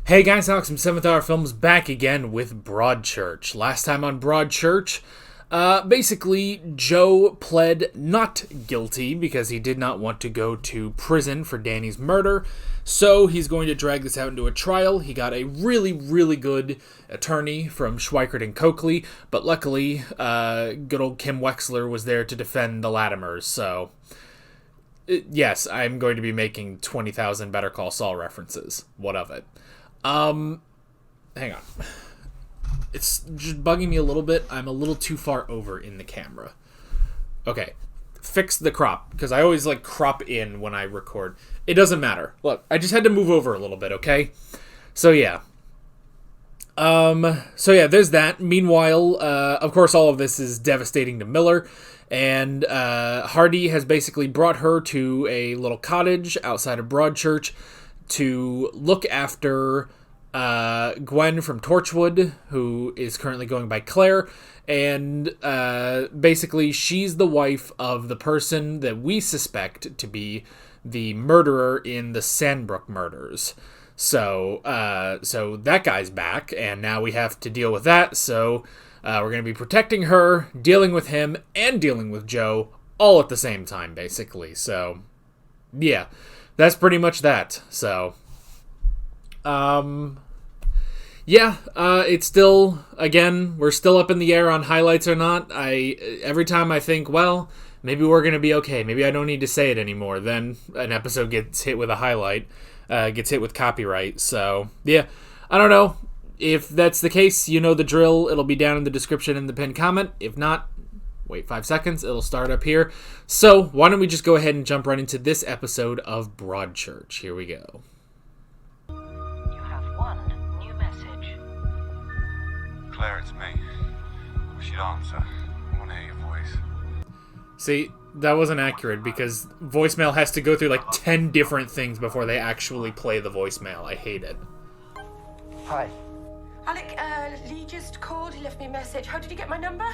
Hey guys, Alex from 7th Hour Films back again with Broadchurch. Last time on Broadchurch, basically Joe pled not guilty because he did not want to go to prison for Danny's murder, so he's going to drag this out into a trial. He got a really, really good attorney from Schweikert and Coakley, but luckily, good old Kim Wexler was there to defend the Latimers, so... Yes, I'm going to be making 20,000 Better Call Saul references. What of it? Hang on. It's just bugging me a little bit. I'm a little too far over in the camera. Okay. Fix the crop, because I always, crop in when I record. It doesn't matter. Look, I just had to move over a little bit, okay? So, yeah. There's that. Meanwhile, of course, all of this is devastating to Miller, and Hardy has basically brought her to a little cottage outside of Broadchurch to look after Gwen from Torchwood, who is currently going by Claire, and basically she's the wife of the person that we suspect to be the murderer in the Sandbrook murders. So that guy's back, and now we have to deal with that, so we're going to be protecting her, dealing with him, and dealing with Joe, all at the same time, basically. So, yeah, that's pretty much that. So, it's still, again, we're still up in the air on highlights or not. Every time I think, well, maybe we're going to be okay, maybe I don't need to say it anymore, then an episode gets hit with a highlight, gets hit with copyright. So, yeah, I don't know. If that's the case, you know the drill. It'll be down in the description in the pinned comment. If not, wait 5 seconds. It'll start up here. So, why don't we just go ahead and jump right into this episode of Broadchurch. Here we go. You have one new message. Claire, it's me. We should answer. I want to hear your voice. See, that wasn't accurate because voicemail has to go through 10 different things before they actually play the voicemail. I hate it. Hi. Alec, Lee just called. He left me a message. How did he get my number?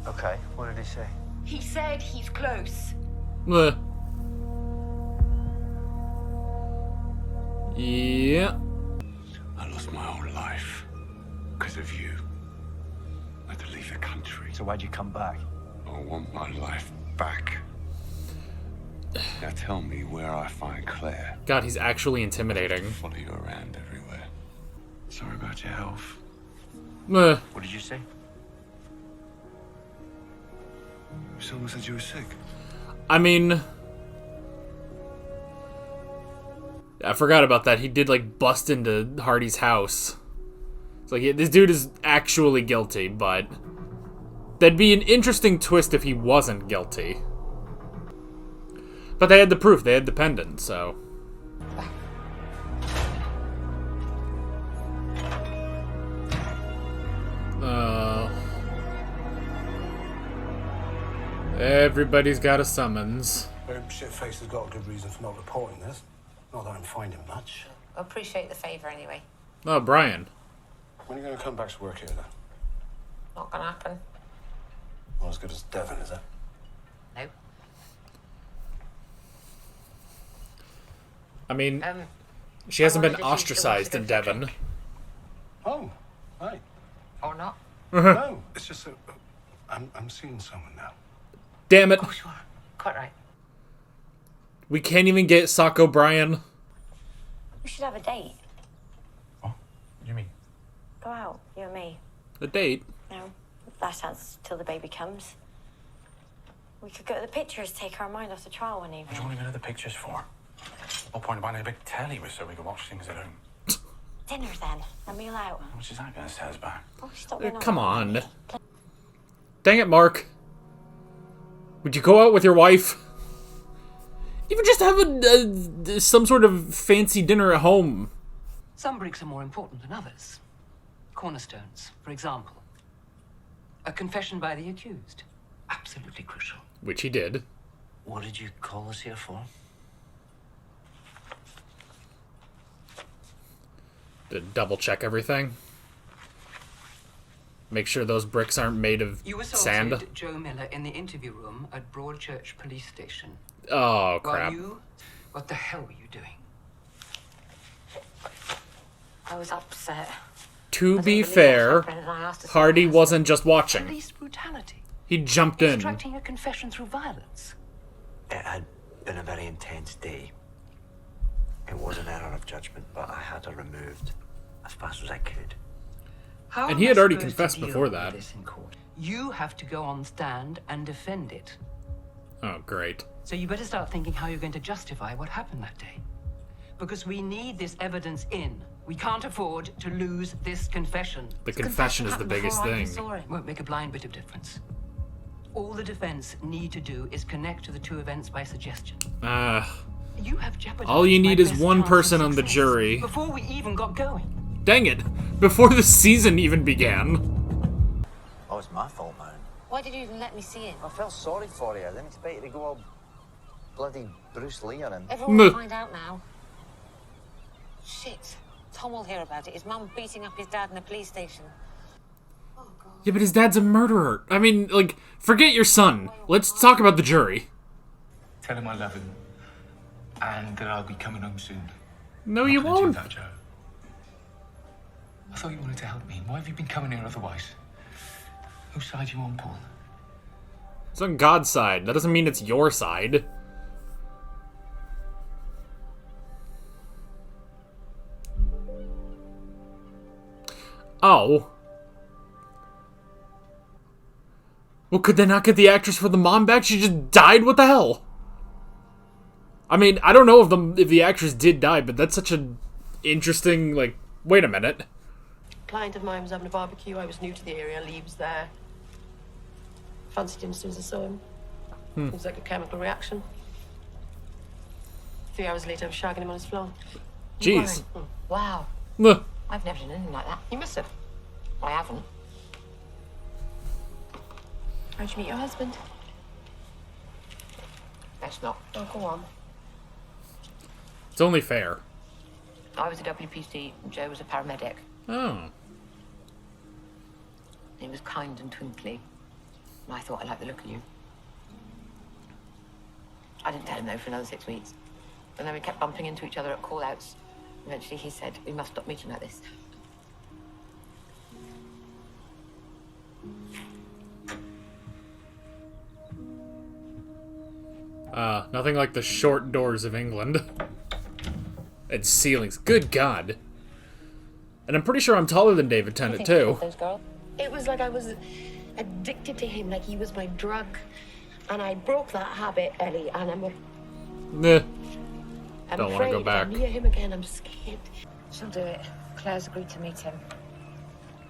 Okay, what did he say? He said he's close. Yeah. I lost my whole life because of you. I had to leave the country. So why'd you come back? I want my life back. Now tell me where I find Claire. God, he's actually intimidating. Follow you around everywhere. Sorry about your health. What did you say? Someone said you were sick. I mean, I forgot about that. He did bust into Hardy's house. It's this dude is actually guilty, but that'd be an interesting twist if he wasn't guilty. But they had the proof. They had the pendant, so... Everybody's got a summons. Shitface has got a good reason for not reporting this. Not that I'm finding much. I appreciate the favour anyway. Oh, Brian. When are you going to come back to work here, then? Not gonna happen. Not as good as Devon, is it? No. I mean, she hasn't been wanted to ostracized go in for a Devon. drink. Oh, right. Or not. No, it's just that I'm seeing someone now. Damn it. Oh, sure. Quite right. We can't even get Sock O'Brien. We should have a date. What do you mean? Go out, you and me. A date? No, that sounds till the baby comes. We could go to the pictures, take our mind off the trial one evening. What do you want to go to the pictures for? No point in buying a big telly so we can watch things at home. Dinner then, a meal out. How much is that going to set us back? Oh, stop being Come on. that. Dang it, Mark. Would you go out with your wife? Even just have some sort of fancy dinner at home. Some bricks are more important than others. Cornerstones, for example. A confession by the accused. Absolutely crucial. Which he did. What did you call us here for? To double check everything. Make sure those bricks aren't made of You sand. assaulted Joe Miller in the interview room at Broadchurch Police Station. Oh, While crap. what the hell were you doing? I was upset. To be fair, Hardy wasn't just watching. Police brutality. He jumped in. Extracting a confession through violence. It had been a very intense day. It was an error of judgment, but I had her removed as fast as I could. How And he am had I already supposed confessed to deal before with that. this in court? You have to go on stand and defend it. Oh, great. So you better start thinking how you're going to justify what happened that day. Because we need this evidence in. We can't afford to lose this confession. The confession is the biggest thing. Won't make a blind bit of difference. All the defense need to do is connect to the two events by suggestion. You have jeopardized All you need my is best one chance of person on the success jury. before we even got going. Dang it. Before the season even began. Oh, it's my fault, man. Why did you even let me see him? I felt sorry for you. I didn't expect you to go all bloody Bruce Lee on him. Everyone will find out now. Shit. Tom will hear about it. His mum beating up his dad in the police station. Yeah, but his dad's a murderer. I mean, like, forget your son. Let's talk about the jury. Tell him I love him. And that I'll be coming home soon. No, I'm you not gonna won't. do that, Joe. I thought you wanted to help me. Why have you been coming here otherwise? Whose side you on, Paul? It's on God's side. That doesn't mean it's your side. Oh. Well, could they not get the actress for the mom back? She just died? What the hell? I mean, I don't know if the actress did die, but that's such an interesting, like, wait a minute. A client of mine was having a barbecue. I was new to the area. Lee was there. Fancied him as soon as I saw him. It was like a chemical reaction. 3 hours later, I was shagging him on his floor. Jeez. Wow. Ugh. I've never done anything like that. You must have. I haven't. How'd you meet your husband? Best not. Oh, go on. It's only fair. I was a WPC and Joe was a paramedic. Oh. He was kind and twinkly. And I thought I liked the look of you. I didn't tell him no for another 6 weeks. And then we kept bumping into each other at call-outs. Eventually he said, we must stop meeting like this. Nothing like the short doors of England. And ceilings. Good God. And I'm pretty sure I'm taller than David Tennant, too. It was like I was addicted to him, like he was my drug. And I broke that habit, Ellie, and I'm Nah. I'm Don't wanna afraid go if back. I'm near him again, I'm scared. She'll do it. Claire's agreed to meet him.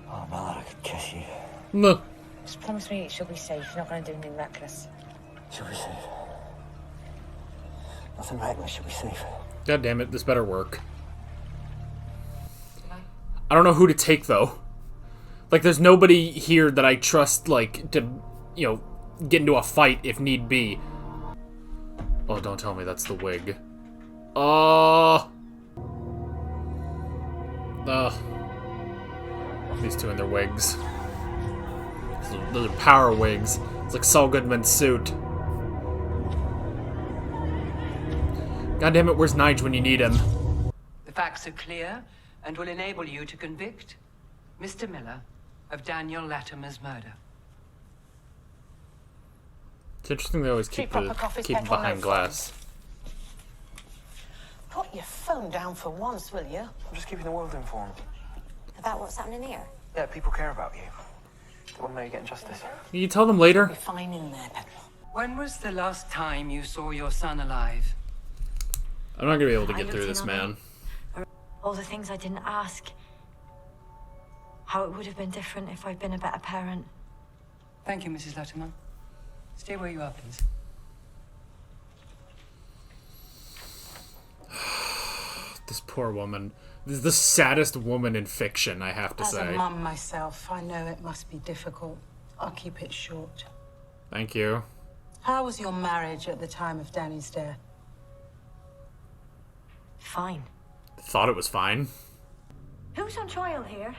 Oh, Miller, I could kiss you. Nah. Just promise me she'll be safe. She's not going to do anything reckless. She'll be safe. Nothing reckless, she'll be safe. God damn it, this better work. I don't know who to take, though. Like, there's nobody here that I trust, like, to, you know, get into a fight if need be. Oh, don't tell me that's the wig. Oh. These two in their wigs. Those are power wigs. It's like Saul Goodman's suit. God damn it, where's Nige when you need him? The facts are clear and will enable you to convict Mr. Miller of Daniel Latimer's murder. It's interesting they always keep it behind glass. Put your phone down for once, will you? I'm just keeping the world informed. About what's happening here? Yeah, people care about you. They want to know you're getting justice. Can you tell them later? You're fine in there, Pepper. When was the last time you saw your son alive? I'm not gonna be able to I get through looked this, in on man. All the things I didn't ask. How it would have been different if I'd been a better parent. Thank you, Mrs. Latimer. Stay where you are, please. This poor woman. This is the saddest woman in fiction, I have to As a say. mum myself, I know it must be difficult. I'll keep it short. Thank you. How was your marriage at the time of Danny's death? Fine. Thought it was fine. Who's on trial here?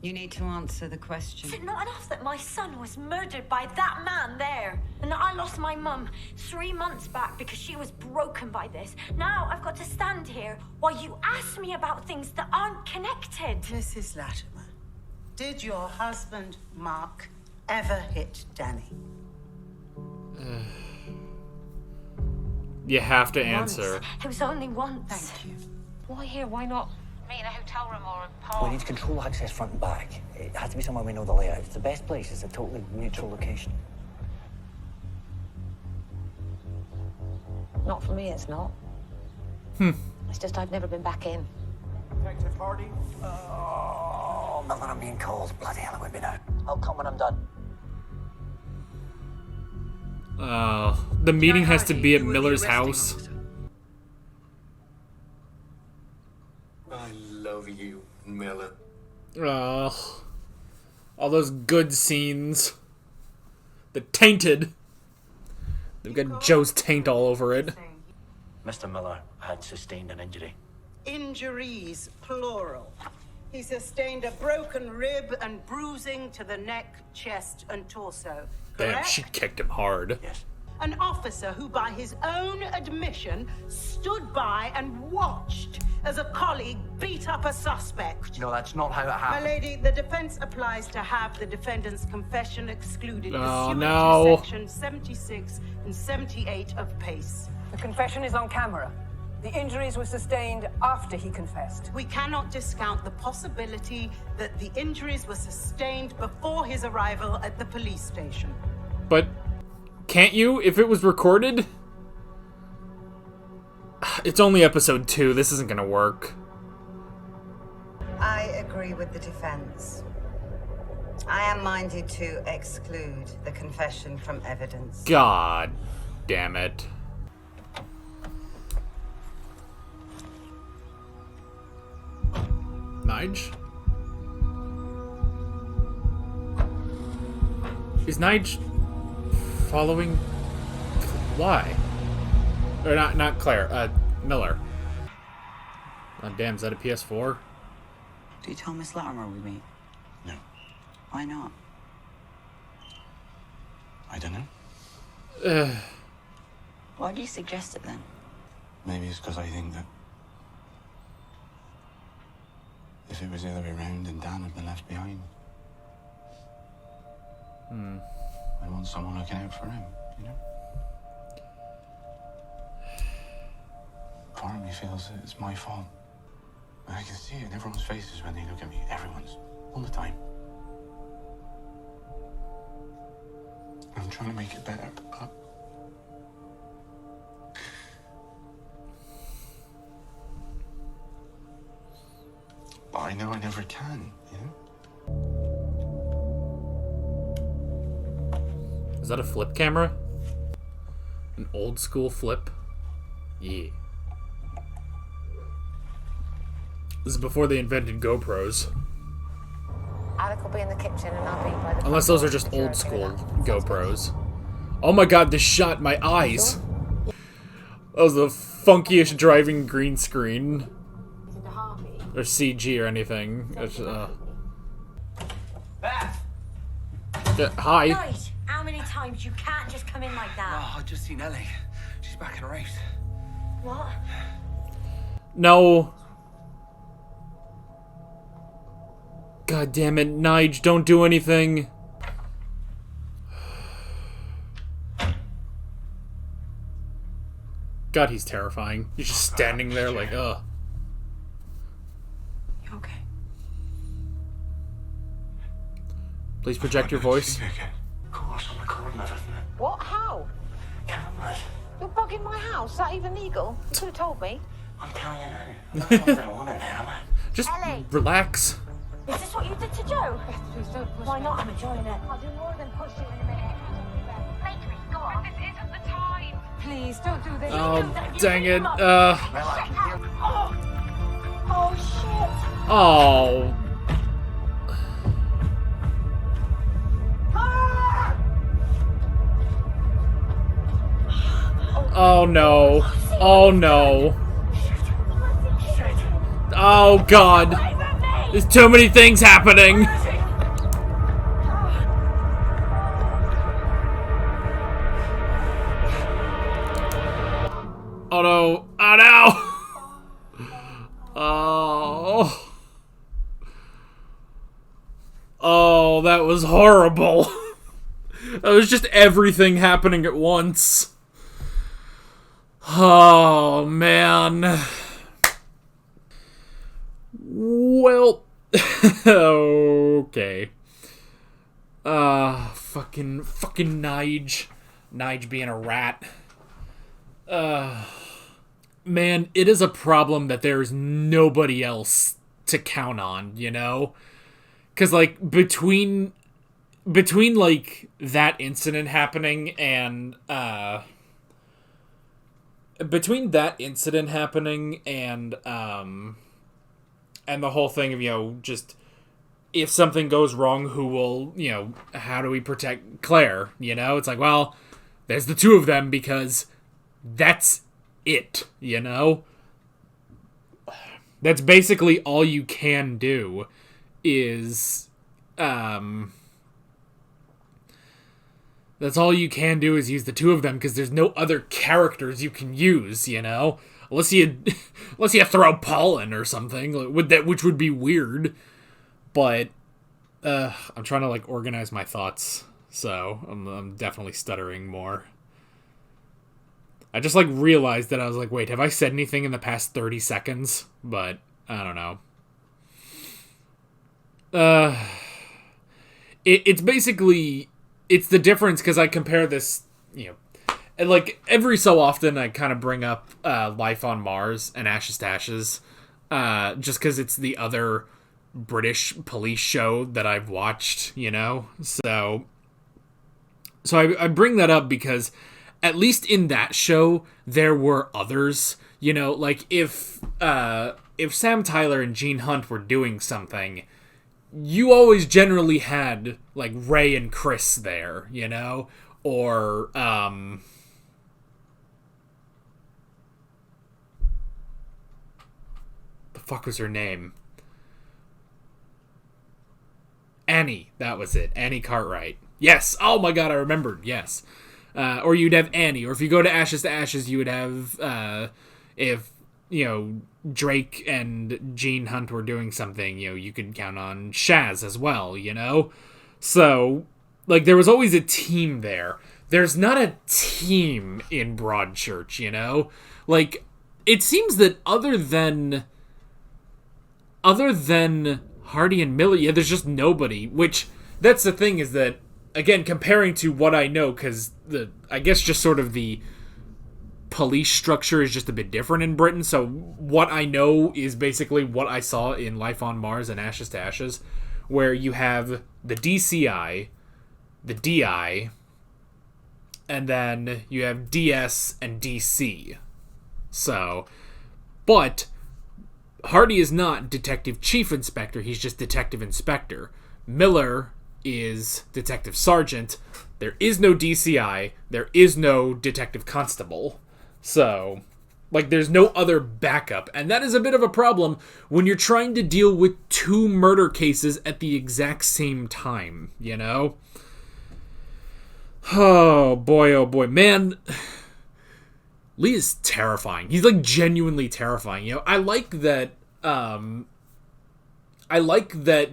You need to answer the question. Is it not enough that my son was murdered by that man there? And that I lost my mum 3 months back because she was broken by this? Now I've got to stand here while you ask me about things that aren't connected. Mrs. Latimer, did your husband, Mark, ever hit Danny? You have to answer. Once. It was only once. Thank you. Why here? Why not me in a hotel room or a We park? need to control access front and back. It has to be somewhere we know the layout. It's the best place. It's a totally neutral location. Not for me, it's not. It's just I've never been back in. Detective Hardy? Oh, Miller, I'm being called. Bloody hell, it would be now. I'll come when I'm done. The meeting has to be at Miller's house. I love you, Miller. All those good scenes. The tainted. They've got Joe's taint all over it. Mr. Miller had sustained an injury. Injuries, plural. He sustained a broken rib and bruising to the neck, chest, and torso. Damn, Correct? she kicked him hard. Yes. An officer who, by his own admission, stood by and watched as a colleague beat up a suspect. No, that's not how it My happened. lady, the defense applies to have the defendant's confession excluded Oh, pursuant no. to section 76 and 78 of PACE. The confession is on camera. The injuries were sustained after he confessed. We cannot discount the possibility that the injuries were sustained before his arrival at the police station. But can't you if it was recorded? It's only episode 2. This isn't gonna work. I agree with the defense. I am minded to exclude the confession from evidence. God damn it. Nige? Is Nige following? Why? Or not Claire, Miller. Oh damn, is that a PS4? Do you tell Miss Latimer we meet? No, Why not? I don't know. Why do you suggest it then? Maybe it's because I think that if it was the other way around and Dan had been left behind, I want someone looking out for him, you know? Part of me feels that it's my fault. And I can see it in everyone's faces when they look at me. Everyone's. All the time. I'm trying to make it better, but I know I never can, you know? Is that a flip camera? An old school flip? Yeah. This is before they invented GoPros. Alec will be in the kitchen and I'll be by the... Unless those are just old school GoPros. Oh my god, this shot, my eyes! That was the funkiest driving green screen. Or CG or anything. It's, hi. Nice. How many times? You can't just come in like that. Oh, I just seen Ellie. She's back in a race. What? No. God damn it, Nige, don't do anything. God, he's terrifying. He's just standing there like, ugh. You okay? Please project your voice. Of course, I'm recording everything. What? How? Cameras. You're bugging my house. Is that even legal? You could have told me. I'm telling you now. I'm not confident woman there, am I? Just Ellie. relax. Is this what you did to Joe? Beth, please don't push Why me. not? I'm enjoying it. I'll do more than push you in a minute. Matrix, go on. This isn't the time. Please, don't do this. Oh, dang it. Oh, shit. Oh. Oh no. Oh no. Oh god. Wait for me. There's too many things happening. Oh no. Oh no. Oh. Oh, that was horrible. That was just everything happening at once. Oh, man. Well, okay. Fucking Nige. Nige being a rat. Man, it is a problem that there's nobody else to count on, you know? Because, like, between, like, that incident happening and, between that incident happening and the whole thing of, you know, just, if something goes wrong, who will, you know, how do we protect Claire, you know? It's like, well, there's the two of them because that's it, you know? That's basically all you can do is, that's all you can do is use the two of them because there's no other characters you can use, you know? Unless you throw Paul in or something, which would be weird. But, I'm trying to, like, organize my thoughts, so I'm definitely stuttering more. I just, like, realized that I was like, wait, have I said anything in the past 30 seconds? But, I don't know. It's basically, it's the difference, because I compare this, you know, and like, every so often I kind of bring up Life on Mars and Ashes to Ashes, just because it's the other British police show that I've watched, you know? So I bring that up because at least in that show, there were others, you know, like if Sam Tyler and Gene Hunt were doing something, you always generally had, like, Ray and Chris there, you know? Or, the fuck was her name? Annie, that was it. Annie Cartwright. Yes! Oh my god, I remembered, yes. Or you'd have Annie, or if you go to Ashes, you would have, if, you know, Drake and Gene Hunt were doing something, you know, you could count on Shaz as well, you know? So, like, there was always a team there. There's not a team in Broadchurch, you know? Like, it seems that other than Hardy and Miller, yeah, there's just nobody, which, that's the thing is that, again, comparing to what I know, because I guess just sort of the police structure is just a bit different in Britain, so what I know is basically what I saw in Life on Mars and Ashes to Ashes, where you have the DCI, the DI, and then you have DS and DC. So, but Hardy is not Detective Chief Inspector, he's just Detective Inspector. Miller is Detective Sergeant. There is no DCI, there is no Detective Constable. So, like, there's no other backup. And that is a bit of a problem when you're trying to deal with two murder cases at the exact same time, you know? Oh boy. Man, Lee is terrifying. He's, like, genuinely terrifying. You know, I like that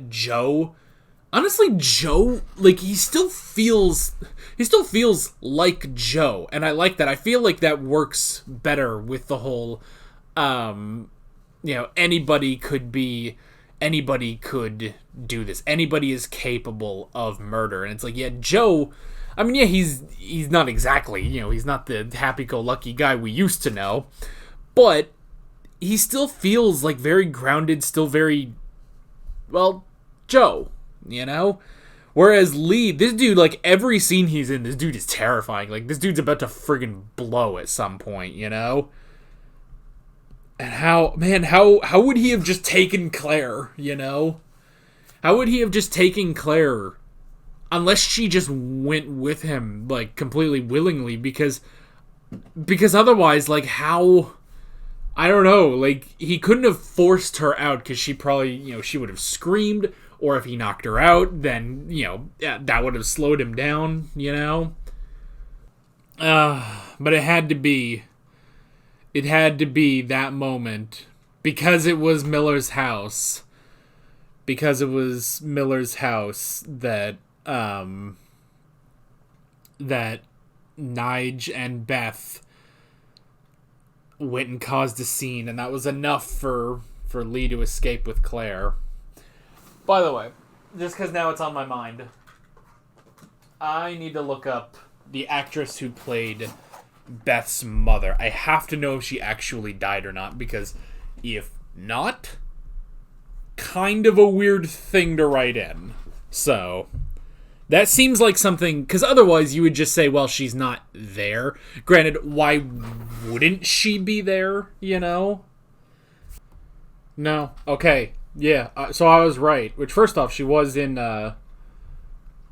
Joe... Honestly, Joe, like, he still feels like Joe, and I like that. I feel like that works better with the whole, you know, anybody could do this. Anybody is capable of murder, and it's like, yeah, Joe, I mean, yeah, he's not exactly, you know, he's not the happy-go-lucky guy we used to know, but he still feels, like, very grounded, still very, well, Joe. You know? Whereas Lee, this dude, like, every scene he's in, this dude is terrifying. Like, this dude's about to friggin' blow at some point, you know? And how would he have just taken Claire, you know? How would he have just taken Claire? Unless she just went with him, like, completely willingly, because otherwise, like, how I don't know, like, he couldn't have forced her out because she probably, you know, she would have screamed, or if he knocked her out, then, you know, that would have slowed him down, you know? But it had to be that moment, because it was Miller's house, that, that Nige and Beth went and caused a scene, and that was enough for Lee to escape with Claire. By the way, just because now it's on my mind, I need to look up the actress who played Beth's mother. I have to know if she actually died or not, because if not, kind of a weird thing to write in. So, that seems like something, because otherwise you would just say, well, she's not there. Granted, why wouldn't she be there, you know? No. Okay. Yeah. So I was right. Which, first off, she was in,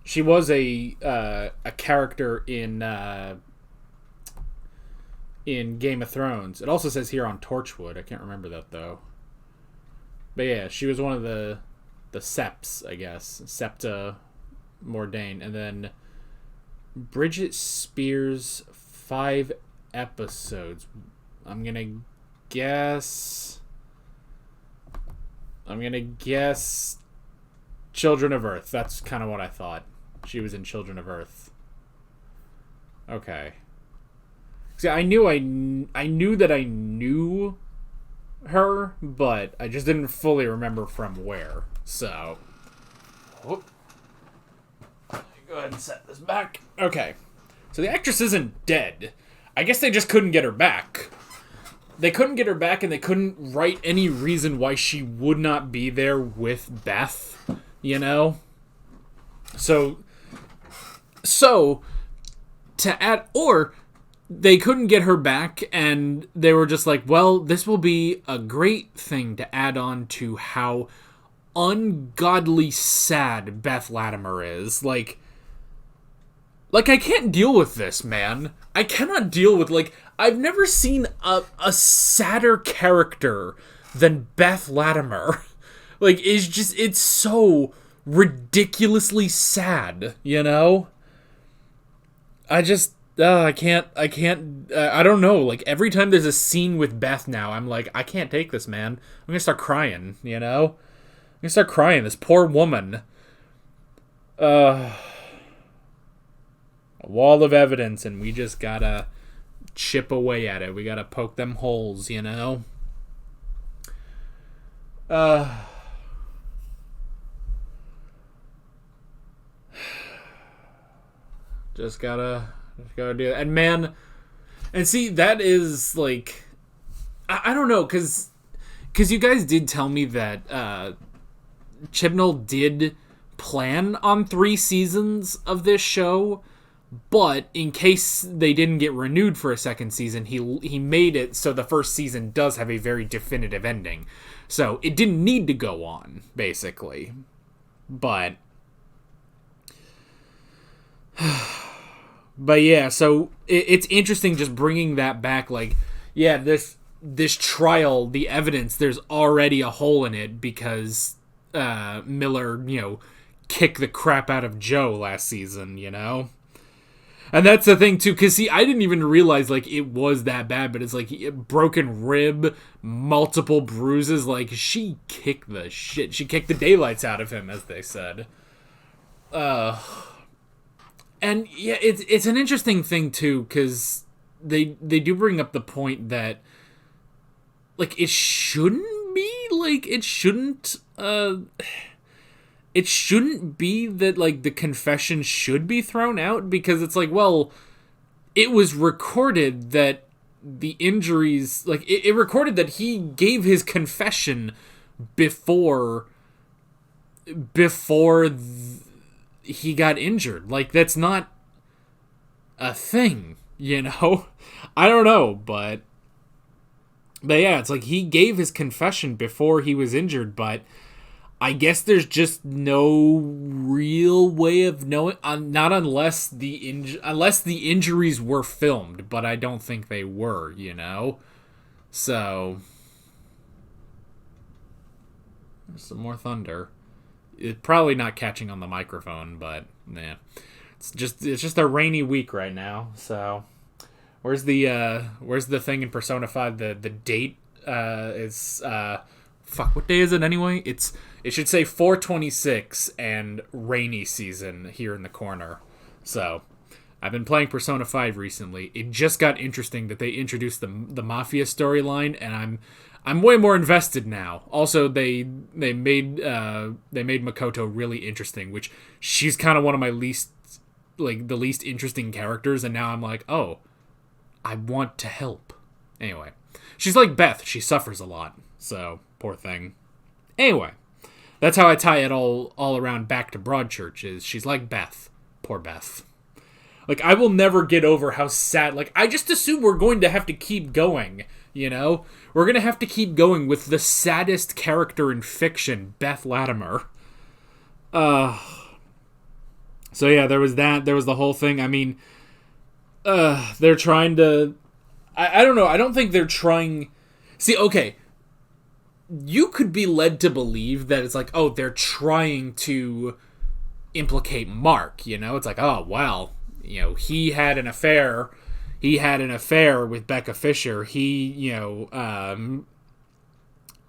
she was a character in Game of Thrones. It also says here on Torchwood. I can't remember that, though. But yeah, she was one of the Seps, I guess. Septa Mordain. And then Bridget Spears, 5 episodes. I'm gonna guess Children of Earth. That's kind of what I thought. She was in Children of Earth. Okay. See, I knew that I knew her, but I just didn't fully remember from where. So, whoop. Go ahead and set this back. Okay. So the actress isn't dead. I guess they just couldn't get her back. They couldn't get her back, and they couldn't write any reason why she would not be there with Beth, you know? So to add, or they couldn't get her back, and they were just like, well, this will be a great thing to add on to how ungodly sad Beth Latimer is. Like, I can't deal with this, man. I cannot deal with, like, I've never seen a sadder character than Beth Latimer. Like, it's so ridiculously sad, you know? I don't know. Like, every time there's a scene with Beth now, I'm like, I can't take this, man. I'm gonna start crying, you know? I'm gonna start crying. This poor woman. A wall of evidence, and we just gotta chip away at it. We gotta poke them holes, you know? Just gotta do it. And man, and see, that is like, I don't know, because you guys did tell me that Chibnall did plan on 3 seasons of this show, but in case they didn't get renewed for a second season, he made it so the first season does have a very definitive ending. So it didn't need to go on, basically. But yeah, so it's interesting just bringing that back. Like, yeah, this trial, the evidence, there's already a hole in it because Miller, you know, kicked the crap out of Joe last season, you know? And that's the thing, too, because, see, I didn't even realize, like, it was that bad, but it's, like, broken rib, multiple bruises, like, she kicked the shit. She kicked the daylights out of him, as they said. And, yeah, it's an interesting thing, too, because they do bring up the point that, like, it shouldn't be, like, it shouldn't be that, like, the confession should be thrown out, because it's like, well, it was recorded that the injuries, like, it recorded that he gave his confession before he got injured. Like, that's not a thing, you know? I don't know, but yeah, it's like he gave his confession before he was injured, but I guess there's just no real way of knowing, not unless the injuries were filmed, but I don't think they were, you know? So, there's some more thunder. It's probably not catching on the microphone, but yeah, it's just a rainy week right now. So, where's the thing in Persona 5? The date is fuck. What day is it anyway? It should say 4/26 and rainy season here in the corner. So, I've been playing Persona 5 recently. It just got interesting that they introduced the Mafia storyline, and I'm way more invested now. Also, they made Makoto really interesting, which she's kind of one of my the least interesting characters, and now I'm like, oh, I want to help. Anyway, she's like Beth. She suffers a lot, so poor thing. Anyway, that's how I tie it all around back to Broadchurch. Is she's like Beth. Poor Beth. Like, I will never get over how sad... Like, I just assume we're going to have to keep going, you know? We're going to have to keep going with the saddest character in fiction, Beth Latimer. So, yeah, there was that. There was the whole thing. I mean, they're trying to... I don't know. I don't think they're trying... See, okay. You could be led to believe that it's like, oh, they're trying to implicate Mark, you know? It's like, oh, well... You know, he had an affair with Becca Fisher. He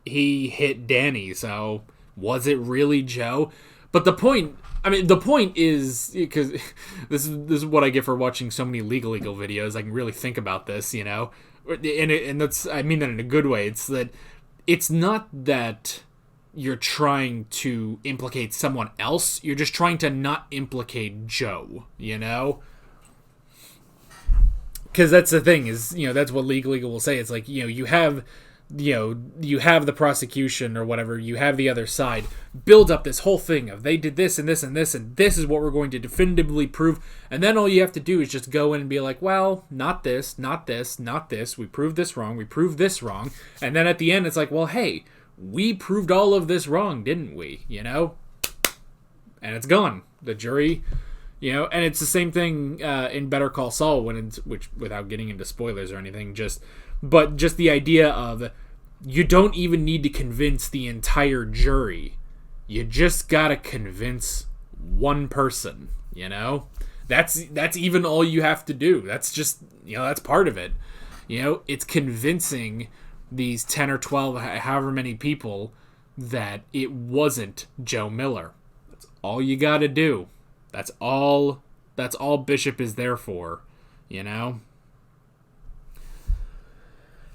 hit Danny. So was it really Joe? But the point is, because this is what I get for watching so many legal videos. I can really think about this, you know, and that's, I mean that in a good way. It's that it's not that you're trying to implicate someone else. You're just trying to not implicate Joe, you know? Because that's the thing, is, you know, that's what legal will say. It's like, you know, you have the prosecution or whatever, you have the other side build up this whole thing of they did this and this and this, and this is what we're going to definitively prove. And then all you have to do is just go in and be like, well, not this, not this, not this. We proved this wrong. We proved this wrong. And then at the end, it's like, well, hey, we proved all of this wrong, didn't we? You know? And it's gone. The jury, you know, and it's the same thing in Better Call Saul, which without getting into spoilers or anything, but just the idea of you don't even need to convince the entire jury. You just gotta convince one person, you know? That's even all you have to do. That's just, you know, that's part of it. You know, it's convincing these 10 or 12, however many people, that it wasn't Joe Miller. That's all you gotta do. That's all Bishop is there for, you know?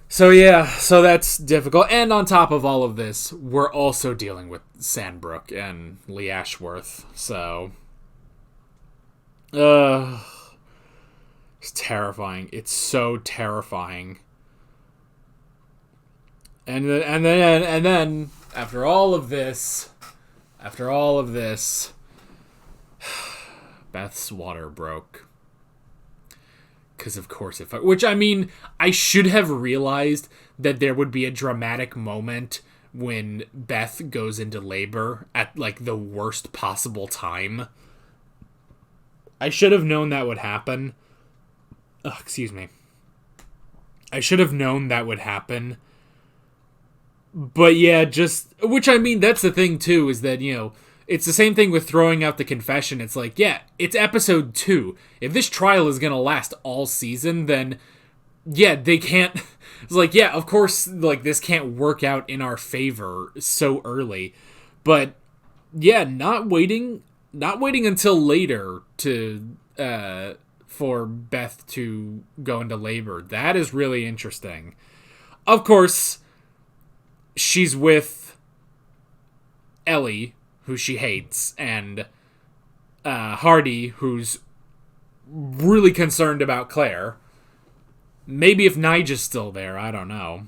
So yeah, so that's difficult. And on top of all of this, we're also dealing with Sandbrook and Lee Ashworth. So, it's terrifying. It's so terrifying. And then after all of this, Beth's water broke. Because of course I should have realized that there would be a dramatic moment when Beth goes into labor at like the worst possible time. I should have known that would happen. Excuse me. I should have known that would happen. But yeah, that's the thing too, is that, you know, it's the same thing with throwing out the confession. It's like, yeah, it's episode 2. If this trial is going to last all season, then, yeah, they can't... It's like, yeah, of course, like, this can't work out in our favor so early. But, yeah, not waiting until later for Beth to go into labor. That is really interesting. Of course, she's with Ellie, who she hates, and Hardy, who's really concerned about Claire. Maybe if Nigel's still there, I don't know.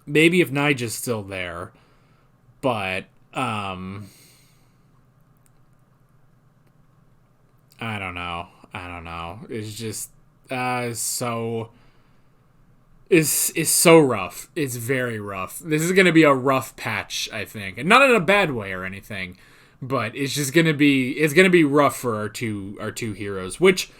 Maybe if Nigel's still there, but I don't know. It's just so rough. It's very rough. This is gonna be a rough patch, I think, and not in a bad way or anything, but it's gonna be rough for our two heroes. Which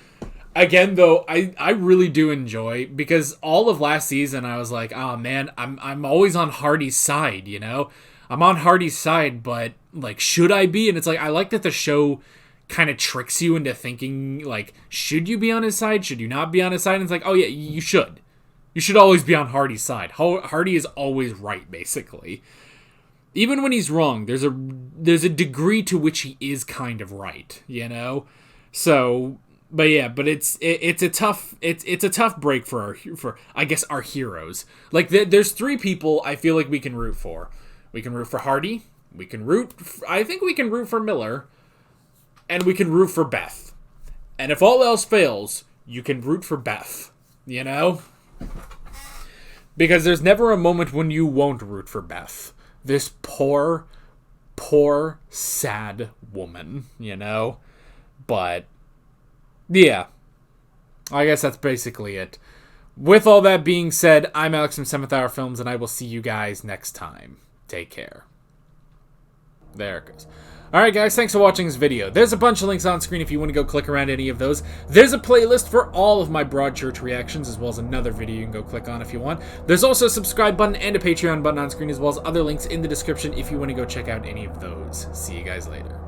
again, though, I really do enjoy, because all of last season I was like, oh man, I'm always on Hardy's side, you know? I'm on Hardy's side, but like, should I be? And it's like, I like that the show kind of tricks you into thinking, like, should you be on his side? Should you not be on his side? And it's like, oh yeah, you should. You should always be on Hardy's side. Hardy is always right, basically. Even when he's wrong, there's a degree to which he is kind of right, you know? So, but yeah, but it's a tough break for I guess our heroes. Like, there's three people I feel like we can root for. We can root for Hardy, I think we can root for Miller, and we can root for Beth. And if all else fails, you can root for Beth, you know? Because there's never a moment when you won't root for Beth. This poor, sad woman, you know? But, yeah. I guess that's basically it. With all that being said, I'm Alex from 7th Hour Films, and I will see you guys next time. Take care. There it goes. Alright guys, thanks for watching this video. There's a bunch of links on screen if you want to go click around any of those. There's a playlist for all of my Broadchurch reactions, as well as another video you can go click on if you want. There's also a subscribe button and a Patreon button on screen, as well as other links in the description if you want to go check out any of those. See you guys later.